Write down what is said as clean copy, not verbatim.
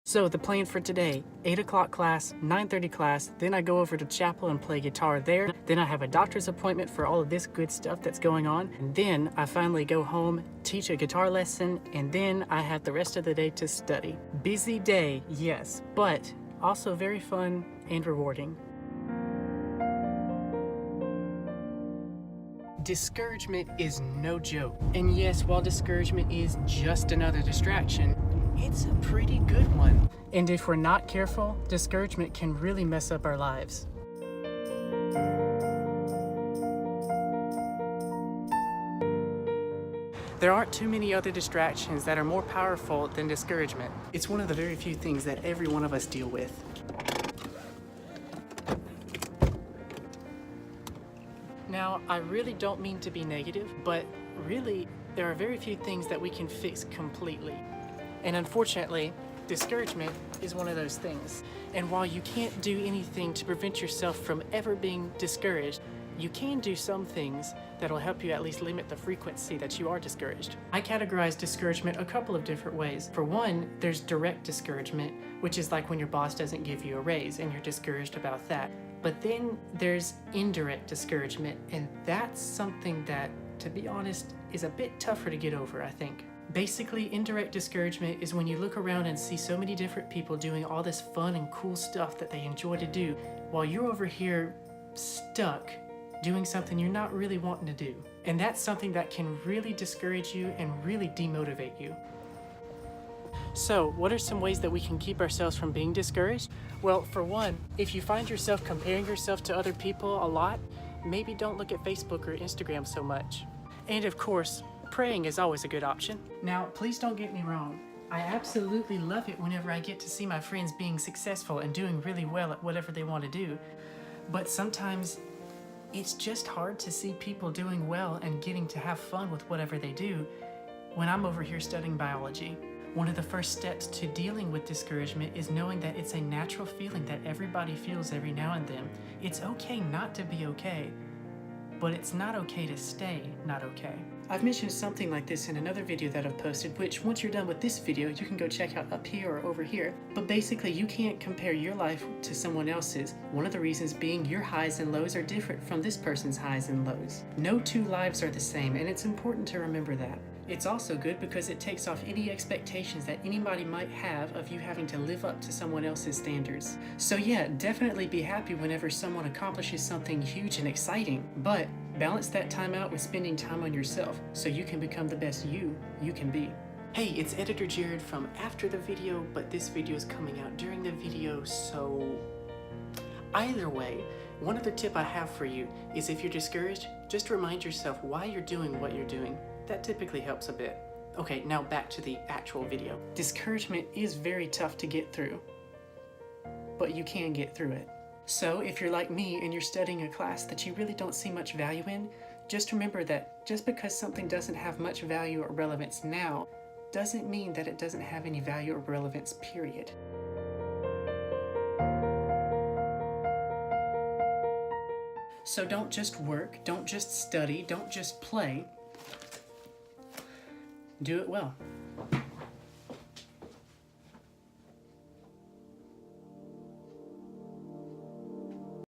So the plan for today, 8 o'clock class, 9:30 class, then I go over to chapel and play guitar there. Then I have a doctor's appointment for all of this good stuff that's going on. And then I finally go home, teach a guitar lesson, and then I have the rest of the day to study. Busy day, yes, but also very fun and rewarding. Discouragement is no joke. And yes, while discouragement is just another distraction, it's a pretty good one. And if we're not careful, discouragement can really mess up our lives. There aren't too many other distractions that are more powerful than discouragement. It's one of the very few things that every one of us deal with. Now, I really don't mean to be negative, but really, there are very few things that we can fix completely. And unfortunately, discouragement is one of those things. And while you can't do anything to prevent yourself from ever being discouraged, you can do some things that'll help you at least limit the frequency that you are discouraged. I categorize discouragement a couple of different ways. For one, there's direct discouragement, which is like when your boss doesn't give you a raise and you're discouraged about that. But then there's indirect discouragement, and that's something that, to be honest, is a bit tougher to get over, I think. Basically, indirect discouragement is when you look around and see so many different people doing all this fun and cool stuff that they enjoy to do, while you're over here stuck doing something you're not really wanting to do. And that's something that can really discourage you and really demotivate you. So, what are some ways that we can keep ourselves from being discouraged? Well, for one, if you find yourself comparing yourself to other people a lot, maybe don't look at Facebook or Instagram so much. And of course, praying is always a good option. Now, please don't get me wrong. I absolutely love it whenever I get to see my friends being successful and doing really well at whatever they want to do. But sometimes it's just hard to see people doing well and getting to have fun with whatever they do when I'm over here studying biology. One of the first steps to dealing with discouragement is knowing that it's a natural feeling that everybody feels every now and then. It's okay not to be okay, but it's not okay to stay not okay. I've mentioned something like this in another video that I've posted, which once you're done with this video, you can go check out up here or over here. But basically, you can't compare your life to someone else's. One of the reasons being your highs and lows are different from this person's highs and lows. No two lives are the same, and it's important to remember that. It's also good because it takes off any expectations that anybody might have of you having to live up to someone else's standards. So yeah, definitely be happy whenever someone accomplishes something huge and exciting, but balance that time out with spending time on yourself so you can become the best you can be. Hey, it's Editor Jared from after the video, but this video is coming out during the video, so either way, one other tip I have for you is if you're discouraged, just remind yourself why you're doing what you're doing. That typically helps a bit. Okay, now back to the actual video. Discouragement is very tough to get through, but you can get through it. So if you're like me and you're studying a class that you really don't see much value in, just remember that just because something doesn't have much value or relevance now, doesn't mean that it doesn't have any value or relevance, period. So don't just work, don't just study, don't just play. Do it well.